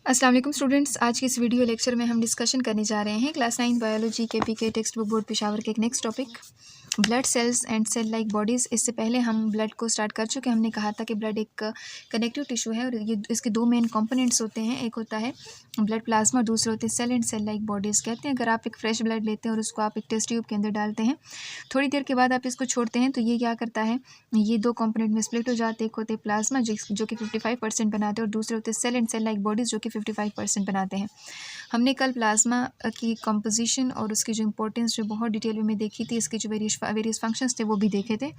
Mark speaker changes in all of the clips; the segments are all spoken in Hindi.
Speaker 1: अस्सलाम वालेकुम स्टूडेंट्स। आज की इस वीडियो लेक्चर में हम डिस्कशन करने जा रहे हैं क्लास 9 बायोलॉजी के PK text book board Peshawar के एक next topic blood cells and cell like bodies. इससे पहले हम ब्लड को स्टार्ट कर चुके हैं। हमने कहा था कि ब्लड एक कनेक्टिव टिश्यू है और ये इसके दो मेन कंपोनेंट्स होते हैं। एक होता है ब्लड प्लाज्मा, दूसरा होते हैं cell and cell like bodies. कहते हैं अगर आप एक फ्रेश ब्लड लेते हैं और उसको आप एक टेस्ट ट्यूब के अंदर डालते हैं, थोड़ी देर के बाद आप इसको छोड़ते हैं तो ये क्या करता है, ये दो कंपोनेंट में स्प्लिट हो जाते हैं। एक होते हैं प्लाज्मा जो कि 55% बनाते हैं और दूसरे होते हैं cell and cell like bodies जो कि 55% बनाते हैं। हमने कल प्लाज्मा की कंपोजिशन और उसकी जो इंपॉर्टेंस जो बहुत डिटेल में देखी थी, इसके जो वेरियस फंक्शंस थे वो भी देखे थे।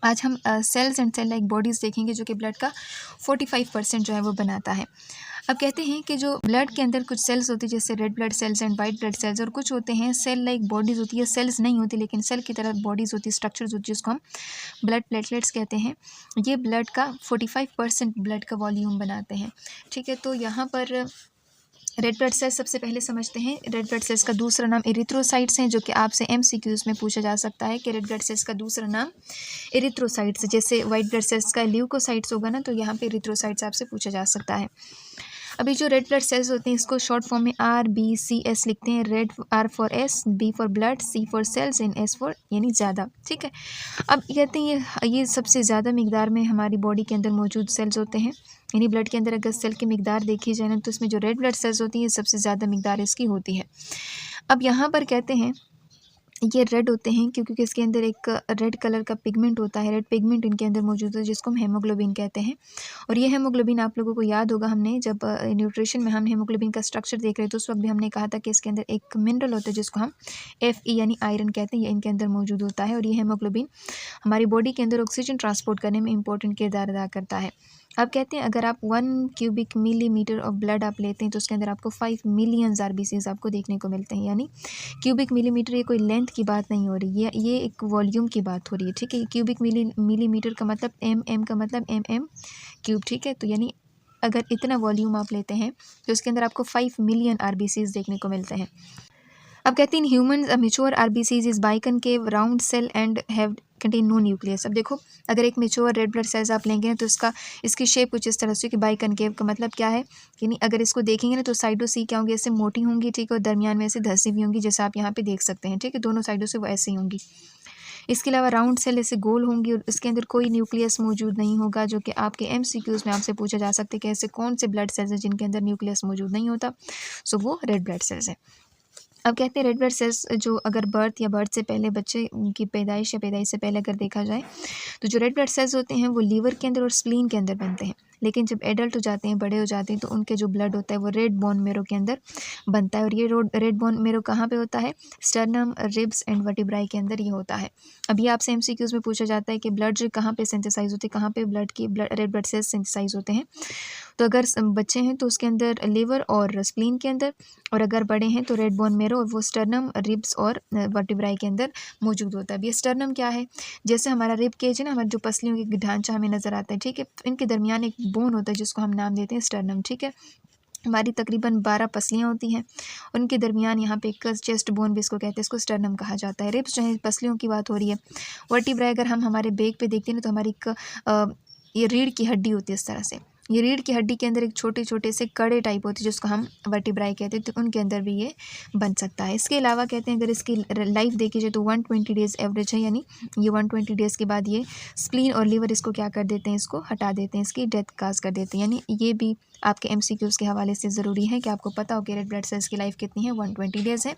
Speaker 1: आज हम cells and cell like bodies देखेंगे जो कि ब्लड का 45% जो है वो बनाता है। अब कहते हैं कि जो ब्लड के अंदर कुछ सेल्स होती है जैसे red blood cells and white blood cells, और कुछ होते हैं सेल लाइक बॉडीज़ होती है। सेल्स नहीं होती लेकिन सेल की तरह बॉडीज़ होती है, स्ट्रक्चर्स होती है, जिसको हम ब्लड प्लेटलेट्स कहते हैं। ये ब्लड का 45% ब्लड का वॉल्यूम बनाते हैं। ठीक है, तो यहाँ पर रेड ब्लड सेल्स सबसे पहले समझते हैं। रेड ब्लड सेल्स का दूसरा नाम एरिथ्रोसाइट्स हैं, जो कि आपसे एमसीक्यूज़ में पूछा जा सकता है कि रेड ब्लड सेल्स का दूसरा नाम एरिथ्रोसाइट्स। जैसे वाइट ब्लड सेल्स का ल्यूकोसाइट्स होगा ना, तो यहाँ पे एरिथ्रोसाइट्स आपसे पूछा जा सकता है। अभी जो रेड ब्लड सेल्स होते हैं इसको शॉर्ट फॉर्म में RBCS लिखते हैं। Red R for S, B for blood, C for cells and S for यानी ज़्यादा। ठीक है, अब कहते हैं ये सबसे ज़्यादा मिकदार में हमारी बॉडी के अंदर मौजूद सेल्स होते हैं। यानी ब्लड के अंदर अगर सेल की मिकदार देखी जाए ना, तो इसमें जो रेड ब्लड सेल्स होती हैं सबसे ज़्यादा मिकदार इसकी होती है। अब यहाँ पर कहते हैं ये रेड होते हैं क्योंकि इसके अंदर एक रेड कलर का पिगमेंट होता है। रेड पिगमेंट इनके अंदर मौजूद है जिसको हम हेमोग्लोबिन कहते हैं। और ये हेमोग्लोबिन आप लोगों को याद होगा, हमने जब न्यूट्रिशन में हम हेमोग्लोबिन का स्ट्रक्चर देख रहे थे उस वक्त भी हमने कहा था कि इसके अंदर एक मिनरल होता है जिसको हम Fe यानी आयरन कहते हैं, ये इनके अंदर मौजूद होता है। और ये हेमोग्लोबिन हमारी बॉडी के अंदर ऑक्सीजन ट्रांसपोर्ट करने में इंपॉर्टेंट किरदार अदा करता है। अब कहते हैं अगर आप 1 क्यूबिक मिलीमीटर ऑफ ब्लड आप लेते हैं तो उसके अंदर आपको 5 मिलियन RBCs आपको देखने को मिलते हैं। यानी क्यूबिक मिलीमीटर ये कोई लेंथ की बात नहीं हो रही है, ये एक वॉल्यूम की बात हो रही है। ठीक है, क्यूबिक मिलीमीटर का मतलब mm का मतलब mm क्यूब। ठीक है, तो यानी अगर इतना वॉल्यूम आप लेते हैं तो उसके अंदर आपको 5 मिलियन RBCs देखने को मिलते हैं। अब कहते हैं in humans mature RBCs is biconcave round cell and have contain no nucleus. अब देखो, अगर एक मेच्योर रेड ब्लड सेल्स आप लेंगे तो इसकी शेप कुछ इस तरह से कि बाइकनकेव का मतलब क्या है, यानी अगर इसको देखेंगे ना तो साइडों से क्या होंगी, ऐसे मोटी होंगी। ठीक है, और दरमियान में ऐसे धंसी भी होंगी, जैसे आप यहाँ पे देख सकते हैं। ठीक है, दोनों साइडों से वो ऐसे ही होंगी। इसके अलावा राउंड सेल ऐसे गोल होंगी और इसके अंदर कोई न्यूक्लियस मौजूद नहीं होगा, जो कि आपके MCQs में आपसे पूछा जा सकता है कि ऐसे कौन से ब्लड सेल्स हैं जिनके अंदर न्यूक्लियस मौजूद नहीं होता। सो वो रेड ब्लड सेल्स हैं। अब कहते हैं रेड ब्लड सेल्स जो अगर बर्थ या बर्थ से पहले बच्चे की पैदाइश या पैदाइश से पहले अगर देखा जाए तो जो रेड ब्लड सेल्स होते हैं वो लीवर के अंदर और स्प्लीन के अंदर बनते हैं। लेकिन जब एडल्ट हो जाते हैं, बड़े हो जाते हैं, तो उनके जो ब्लड होता है वो रेड बोन मेरो के अंदर बनता है। और ये रेड बोन मेरो कहाँ पे होता है? स्टर्नम, रिब्स एंड वर्टिब्राई के अंदर ये होता है। अभी आपसे MCQs में पूछा जाता है कि ब्लड जो कहाँ पे सिंथेसाइज होते हैं, कहाँ पे रेड ब्लड सेल्स सिंथेसाइज होते हैं। तो अगर बच्चे हैं तो उसके अंदर लिवर और स्प्लीन के अंदर, और अगर बड़े हैं तो रेड बोन मेरो और वो स्टर्नम, रिब्स और वर्टिब्राई के अंदर मौजूद होता है। अब ये स्टर्नम क्या है? जैसे हमारा रिब केज है ना, हमारी जो पसलियों की ढांचा हमें नज़र आता है। ठीक है, इनके दरमियान एक बोन होता है जिसको हम नाम देते हैं स्टर्नम। ठीक है, हमारी तकरीबन 12 पसलियाँ होती हैं, उनके दरमियान यहाँ पे एक चेस्ट बोन भी इसको कहते हैं, इसको स्टर्नम कहा जाता है। रिब्स जो है पसलियों की बात हो रही है। वर्टिब्राई अगर हम हमारे बैक पे देखते हैं ना तो हमारी ये रीढ़ की हड्डी होती है इस तरह से। ये रीढ़ की हड्डी के अंदर एक छोटे छोटे से कड़े टाइप होते हैं जिसको हम वर्टिब्राई कहते हैं, तो उनके अंदर भी ये बन सकता है। इसके अलावा कहते हैं अगर इसकी लाइफ देखी जाए तो 120 डेज़ एवरेज है, यानी ये 120 डेज़ के बाद ये स्प्लीन और लीवर इसको क्या कर देते हैं, इसको हटा देते हैं, इसकी डेथ काज कर देते हैं। यानी ये भी आपके MCQs के हवाले से ज़रूरी है कि आपको पता हो कि रेड ब्लड सेल्स की लाइफ कितनी है, 120 डेज़ है।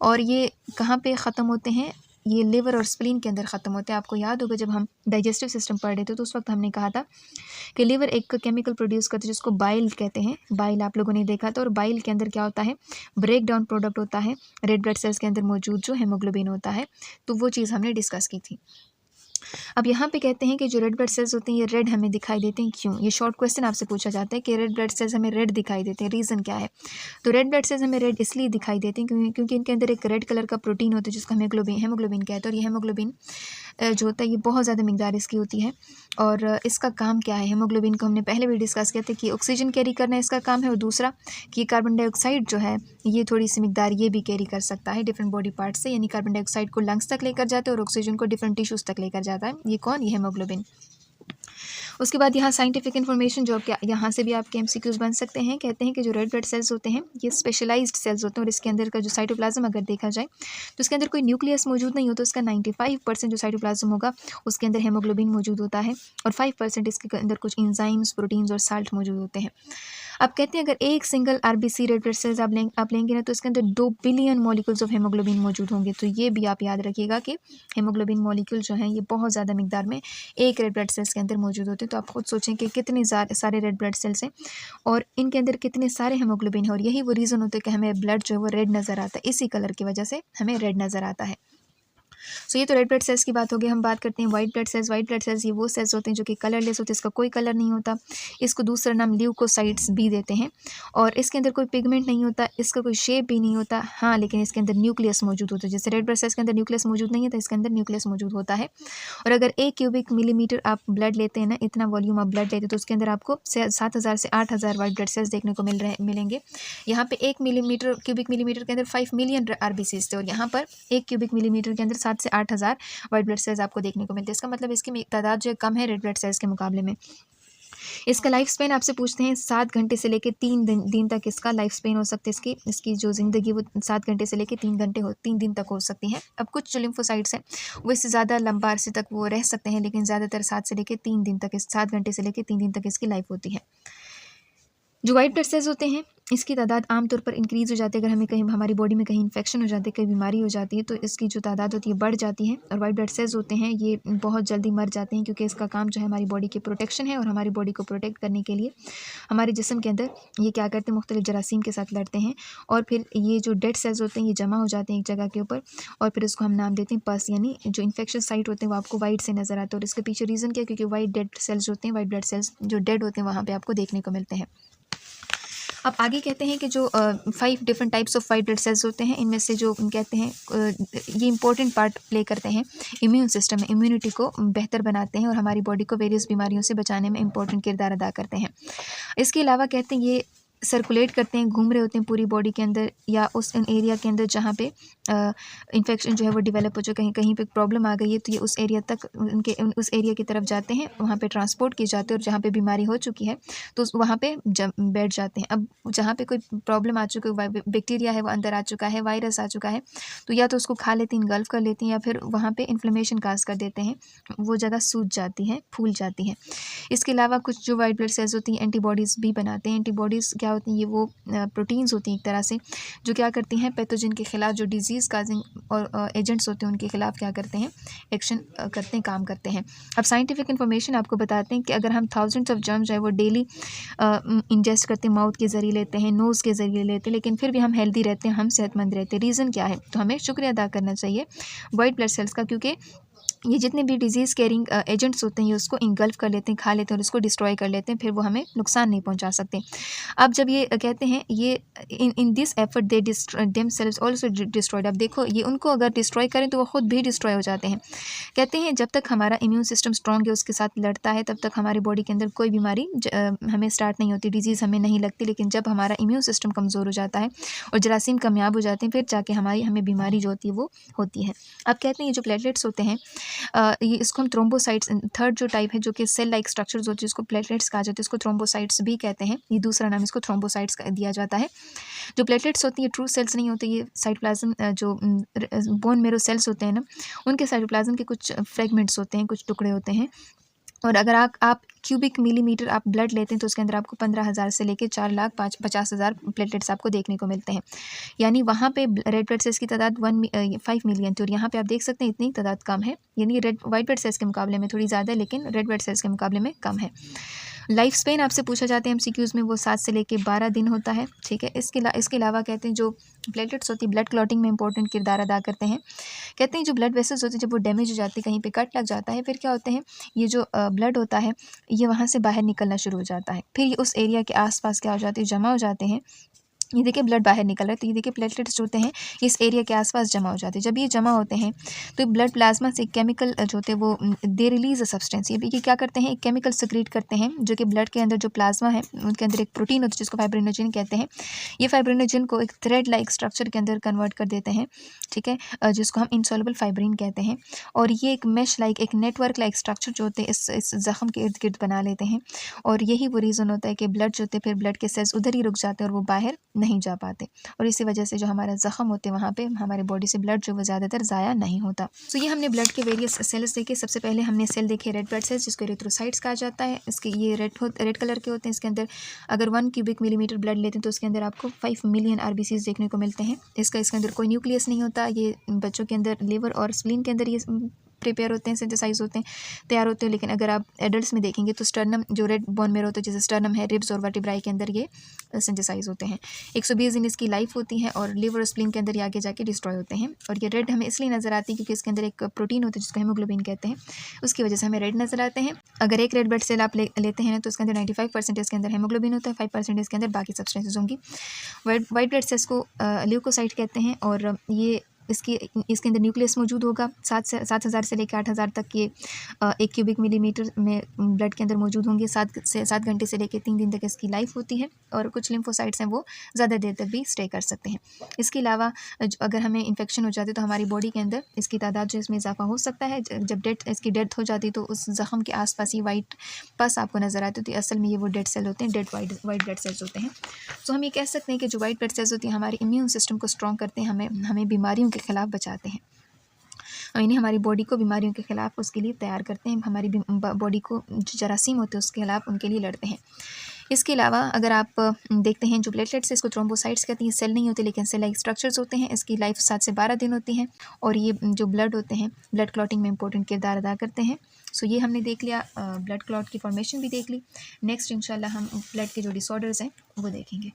Speaker 1: और ये कहाँ पे ख़त्म होते हैं? ये लिवर और स्प्लीन के अंदर ख़त्म होते हैं। आपको याद होगा जब हम डाइजेस्टिव सिस्टम पढ़ रहे थे तो उस वक्त हमने कहा था कि लिवर एक केमिकल प्रोड्यूस करते हैं जिसको बाइल कहते हैं। बाइल आप लोगों ने देखा था, और बाइल के अंदर क्या होता है? ब्रेक डाउन प्रोडक्ट होता है रेड ब्लड सेल्स के अंदर मौजूद जो हेमोग्लोबिन होता है। तो वो चीज़ हमने डिस्कस की थी। अब यहाँ पे कहते हैं कि जो रेड ब्लड सेल्स होते हैं ये रेड हमें दिखाई देते हैं, क्यों? ये शॉर्ट क्वेश्चन आपसे पूछा जाता है कि रेड ब्लड सेल्स हमें रेड दिखाई देते हैं, रीज़न क्या है? तो रेड ब्लड सेल्स हमें रेड इसलिए दिखाई देते हैं क्योंकि इनके अंदर एक रेड कलर का प्रोटीन होता है जिसको हेमोग्लोबिन कहते हैं। और ये हेमोग्लोबिन जो होता है ये बहुत ज़्यादा मिकदार इसकी होती है। और इसका काम क्या है? हेमोग्लोबिन को हमने पहले भी डिस्कस किया था कि ऑक्सीजन कैरी करना इसका काम है, और दूसरा कि कार्बन डाइऑक्साइड जो है ये थोड़ी सी मिकदार ये भी कैरी कर सकता है डिफरेंट बॉडी पार्ट से। यानी कार्बन डाइऑक्साइड को लंग्स तक लेकर जाता है और ऑक्सीजन को डिफरेंट टिश्यूज़ तक लेकर जाता है। ये कौन? ये हेमोग्लोबिन। उसके बाद यहाँ साइंटिफिक इन्फॉर्मेशन जो आपके यहाँ से भी आपके एमसीक्यूज बन सकते हैं। कहते हैं कि जो रेड ब्लड सेल्स होते हैं ये स्पेशलाइज्ड सेल्स होते हैं और इसके अंदर का जो साइटोप्लाज्म अगर देखा जाए तो इसके अंदर कोई न्यूक्लियस मौजूद नहीं होता। इसका 95% जो साइटोप्लाज्म होगा उसके अंदर हेमोग्लोबिन मौजूद होता है और 5% इसके अंदर कुछ इंजाइम्स, प्रोटीन्स और साल्ट मौजूद होते हैं। अब कहते हैं अगर एक single RBC red blood cells आप लेंगे ना तो इसके अंदर 2 बिलियन मॉलिक्यूल्स ऑफ हेमोग्लोबिन मौजूद होंगे। तो ये भी आप याद रखिएगा कि हेमोग्लोबिन मॉलिक्यूल जो हैं ये बहुत ज़्यादा मिकदार में एक रेड ब्लड सेल्स के अंदर मौजूद होते हैं। तो आप खुद सोचें कि कितने सारे रेड ब्लड सेल्स हैं और इनके अंदर कितने सारे हेमोग्लोबिन है और यही वो रीज़न होता है कि हमें ब्लड जो है वो रेड नज़र आता है। इसी कलर की वजह से हमें रेड नज़र आता है। सो ये तो रेड ब्लड सेल्स की बात होगी। हम बात करते हैं white blood cells. White blood cells ये वो सेल्स होते हैं जो कि कलरलेस होते हैं, इसका कोई कलर नहीं होता। इसको दूसरा नाम ल्यूकोसाइट्स भी देते हैं और इसके अंदर कोई पिगमेंट नहीं होता, इसका कोई शेप भी नहीं होता। हाँ, लेकिन इसके अंदर न्यूक्लियस मौजूद होता है। जैसे रेड ब्लड सेल्स के अंदर न्यूक्लियस मौजूद नहीं है तो इसके अंदर न्यूक्लियस मौजूद होता है। और अगर 1 क्यूबिक मिलीमीटर आप ब्लड लेते हैं ना, इतना वॉल्यूम आप ब्लड लेते हैं तो उसके अंदर आपको 7,000 से 8,000 वाइट ब्लड सेल्स देखने को मिलेंगे। यहाँ पे 1 क्यूबिक मिलीमीटर के अंदर 5 मिलियन आरबीसीज थे और यहाँ पर 1 क्यूबिक मिलीमीटर के अंदर 7 से 8,000 वाइट ब्लड सेल्स आपको देखने को मिलते हैं। इसका मतलब इसकी तादाद जो है कम है रेड ब्लड सेल्स के मुकाबले में। इसका लाइफ स्पेन आपसे पूछते हैं 7 घंटे से लेकर 3 दिन तक इसका लाइफ स्पेन हो सकता है। इसकी जो ज़िंदगी वो 7 घंटे से लेकर 3 दिन तक हो सकती है। अब कुछ जो लिम्फोसाइट्स हैं वो इससे ज़्यादा लंबा अरसे तक वो रह सकते हैं, लेकिन ज़्यादातर 7 से लेकर 3 दिन तक 7 घंटे से लेकर 3 दिन तक इसकी लाइफ होती है। जो वाइट ब्लड सेल्स होते हैं इसकी तादाद आमतौर पर इंक्रीज़ हो जाती है। अगर हमें कहीं हमारी बॉडी में कहीं इन्फेक्शन हो जाती है, कहीं बीमारी हो जाती है तो इसकी जो तादाद होती है बढ़ जाती है। और वाइट ब्लड सेल्स होते हैं ये बहुत जल्दी मर जाते हैं क्योंकि इसका काम जो है हमारी बॉडी की प्रोटेक्शन है और हमारी बॉडी को प्रोटेक्ट करने के लिए हमारे जिस्म के अंदर ये क्या करते हैं, मुख्तलिफ जरासीम के साथ लड़ते हैं और फिर ये जो डेड सेल्स होते हैं ये जमा हो जाते हैं एक जगह के ऊपर और फिर इसको हम नाम देते हैं पस, यानी जो इन्फेक्शन साइट होते हैं वो आपको वाइट से नज़र आते हैं। और इसके पीछे रीज़न क्या है, क्योंकि वाइट डेड सेल्स होते हैं, वाइट ब्लड सेल्स जो डेड होते हैं वहाँ पर आपको देखने को मिलते हैं। अब आगे कहते हैं कि जो 5 different types of white blood cells होते हैं इनमें से जो कहते हैं ये इंपॉर्टेंट पार्ट प्ले करते हैं इम्यून सिस्टम में, इम्यूनिटी को बेहतर बनाते हैं और हमारी बॉडी को वेरियस बीमारियों से बचाने में इंपॉर्टेंट किरदार अदा करते हैं। इसके अलावा कहते हैं ये सर्कुलेट करते हैं, घूम रहे होते हैं पूरी बॉडी के अंदर या उस एरिया के अंदर जहाँ पे इन्फेक्शन जो है वो डेवलप हो चुका है, कहीं पे प्रॉब्लम आ गई है तो ये उस एरिया तक उस एरिया की तरफ जाते हैं, वहाँ पे ट्रांसपोर्ट किए जाते हैं और जहाँ पे बीमारी हो चुकी है तो वहाँ पे बैठ जाते हैं। अब जहाँ पे कोई प्रॉब्लम आ चुकी है, बैक्टीरिया है वो अंदर आ चुका है, वायरस आ चुका है, तो या तो उसको खा लेते हैं, इनगल्फ कर लेते हैं या फिर वहाँ पर इन्फ्लेमेशन काज कर देते हैं, वो जगह सूज जाती है, फूल जाती है। इसके अलावा कुछ जो वाइट ब्लड सेल्स होती हैं एंटीबॉडीज़ भी बनाते हैं। एंटीबॉडीज़ क्या होती हैं, ये वो प्रोटीन्स होती हैं एक तरह से जो क्या करती हैं पैथोजन के खिलाफ, जो डिजीज़ काजिंग और एजेंट्स होते हैं उनके खिलाफ क्या करते हैं, एक्शन करते हैं, काम करते हैं। अब साइंटिफिक इन्फॉर्मेशन आपको बताते हैं कि अगर हम थाउजेंड्स ऑफ जर्म्स जो है वो डेली इंजेस्ट करते हैं, माउथ के ज़रिए लेते हैं, नोज़ के ज़रिए लेते हैं, लेकिन फिर भी हम हेल्दी रहते हैं, हम सेहतमंद रहते हैं। रीज़न क्या है, तो हमें शुक्रिया अदा करना चाहिए वाइट ब्लड सेल्स का, क्योंकि ये जितने भी डिजीज़ कैरिंग एजेंट्स होते हैं ये उसको इंगल्फ कर लेते हैं, खा लेते हैं और उसको डिस्ट्रॉय कर लेते हैं, फिर वो हमें नुकसान नहीं पहुंचा सकते। अब जब ये कहते हैं ये in this effort they them selves also destroyed. अब देखो ये उनको अगर डिस्ट्रॉय करें तो वो खुद भी डिस्ट्रॉय हो जाते हैं। कहते हैं जब तक हमारा इम्यून सिस्टम स्ट्रॉन्ग है, उसके साथ लड़ता है, तब तक हमारी बॉडी के अंदर कोई बीमारी हमें स्टार्ट नहीं होती, डिजीज़ हमें नहीं लगती। लेकिन जब हमारा इम्यून सिस्टम कमज़ोर हो जाता है और जरासीम कामयाब हो जाते हैं, फिर जाके हमें बीमारी जो होती है वो होती है। अब कहते हैं ये जो प्लेटलेट्स होते हैं ये इसको हम थ्रोम्बोसाइट्स, थर्ड जो टाइप है जो कि सेल लाइक स्ट्रक्चर्स होती है इसको प्लेटलेट्स कहा जाता है, इसको थ्रोम्बोसाइट्स भी कहते हैं। ये दूसरा नाम इसको थ्रोम्बोसाइट्स दिया जाता है। जो प्लेटलेट्स होती है ट्रू सेल्स नहीं होती, ये साइटोप्लाज्म जो बोन मेरो सेल्स होते हैं ना, उनके साइटोप्लाज्म के कुछ फ्रेगमेंट्स होते हैं, कुछ टुकड़े होते हैं। और अगर आप क्यूबिक मिलीमीटर आप ब्लड लेते हैं तो उसके अंदर आपको 15,000 से लेकर 4,50,000 प्लेटलेट्स आपको देखने को मिलते हैं। यानी वहाँ पे रेड ब्लड सेल्स की तादाद 5 मिलियन थी और यहाँ पे आप देख सकते हैं इतनी तादाद कम है, यानी वाइट ब्लड सेल्स के मुकाबले में थोड़ी ज़्यादा है लेकिन रेड ब्लड सेल्स के मुकाबले में कम है। लाइफ स्पेन आपसे पूछा जाता है एमसीक्यूज़ में, वो 7 से लेकर 12 दिन होता है, ठीक है। इसके अलावा कहते हैं जो प्लेटलेट्स होती है ब्लड क्लॉटिंग में इंपॉर्टेंट किरदार अदा करते हैं। कहते हैं जो ब्लड वेसल्स होते हैं जब वो डैमेज हो जाती है, कहीं पे कट लग जाता है, फिर क्या होते हैं ये जो ब्लड होता है ये वहाँ से बाहर निकलना शुरू हो जाता है, फिर ये उस एरिया के आसपास क्या हो जाते हैं, जमा हो जाते हैं ये देखिए ब्लड बाहर निकल रहा है, तो ये देखिए प्लेटलेट्स जो होते हैं इस एरिया के आसपास जमा हो जाते हैं। जब ये जमा होते हैं तो ब्लड प्लाज्मा से केमिकल जो होते हैं वो दे रिलीज अ सब्सटेंस, ये क्या करते हैं, एक केमिकल सिक्रीट करते हैं जो कि ब्लड के अंदर जो प्लाज्मा है उनके अंदर एक प्रोटीन होता है जिसको फाइब्रिनोजन कहते हैं। ये फाइब्रिनोजन को एक थ्रेड लाइक स्ट्रक्चर के अंदर कन्वर्ट कर देते हैं, ठीक है, जिसको हम इंसॉल्युबल फाइब्रिन कहते हैं। और ये एक मैश लाइक, एक नेटवर्क लाइक स्ट्रक्चर जो होते हैं इस जख्म के इर्द गिर्द बना लेते हैं। और यही वो रीज़न होता है कि ब्लड जो होते हैं फिर ब्लड के सेल्स उधर ही रुक जाते हैं और वो बाहर नहीं जा पाते, और इसी वजह से जो हमारा ज़ख्म होते हैं वहाँ पे हमारे बॉडी से ब्लड जो वो ज़्यादातर ज़ाया नहीं होता। तो ये हमने ब्लड के वेरियस सेल्स देखे। सबसे पहले हमने सेल देखे रेड ब्लड सेल्स जिसको एरिथ्रोसाइट्स कहा जाता है। इसके ये रेड कलर के होते हैं। इसके अंदर अगर 1 क्यूबिक मिलीमीटर ब्लड लेते हैं तो उसके अंदर आपको 5 मिलियन RBCs देखने को मिलते हैं। इसके अंदर कोई न्यूक्लियस नहीं होता। ये बच्चों के अंदर लिवर और स्प्लीन के अंदर ये प्रिपेयर होते हैं, सिंथेसाइज होते हैं, तैयार होते हैं। लेकिन अगर आप एडल्ट्स में देखेंगे तो स्टर्नम जो रेड बोन में होता है, जैसे स्टर्नम है, रिब्स और वर्टिब्राई के अंदर ये सिंथेसाइज होते हैं। 120 दिन इसकी लाइफ होती है और लिवर और स्प्लीन के अंदर ये आगे जाके डिस्ट्रॉय होते हैं। और ये रेड हमें इसलिए नज़र आती है क्योंकि इसके अंदर एक प्रोटीन होता है जिसको हेमोग्लोबिन कहते हैं, उसकी वजह से हमें रेड नज़र आते हैं। अगर एक रेड ब्लड सेल आप लेते हैं तो इसके अंदर 95% इसके अंदर हेमोग्लोबिन होता है, 5% इसके अंदर बाकी सब्सटेंसेज होंगी। वाइट ब्लड सेल्स को ल्यूकोसाइट कहते हैं और ये इसके अंदर न्यूक्लियस मौजूद होगा। 7,000 से लेकर 8,000 तक ये 1 क्यूबिक मिलीमीटर में ब्लड के अंदर मौजूद होंगे। 7 घंटे से लेकर 3 दिन तक इसकी लाइफ होती है। और कुछ लिम्फोसाइट्स हैं वो ज़्यादा देर तक भी स्टे कर सकते हैं। इसके अलावा अगर हमें इन्फेक्शन हो जाती है तो हमारी बॉडी के अंदर इसकी तादाद जो इसमें इजाफा हो सकता है। जब इसकी डेथ हो जाती है तो उस जख्म के आसपास ही वाइट पस आपको नज़र आती है, तो असल में ये वो डेड सेल होते हैं, डेड वाइट ब्लड सेल्स होते हैं। तो हम ये कह सकते हैं कि जो वाइट ब्लड सेल्स होती हैं हमारे इम्यून सिस्टम को स्ट्रॉन्ग करते हैं, हमें बीमारियों के खिलाफ बचाते हैं, यानी हमारी बॉडी को बीमारियों के खिलाफ उसके लिए तैयार करते हैं। हमारी बॉडी को जो जरासीम होते हैं उसके खिलाफ उनके लिए लड़ते हैं। इसके अलावा अगर आप देखते हैं जो प्लेटलेट्स है इसको थ्रोम्बोसाइट्स कहते हैं। सेल नहीं होते लेकिन सेल लाइक स्ट्रक्चर्स होते हैं। इसकी लाइफ 7 से 12 दिन होती है और ये जो ब्लड होते हैं ब्लड क्लॉटिंग में इंपॉर्टेंट किरदार अदा करते हैं। सो ये हमने देख लिया, ब्लड क्लॉट की फॉर्मेशन भी देख ली। नेक्स्ट इंशाल्लाह हम ब्लड के जो डिसऑर्डर्स हैं वो देखेंगे।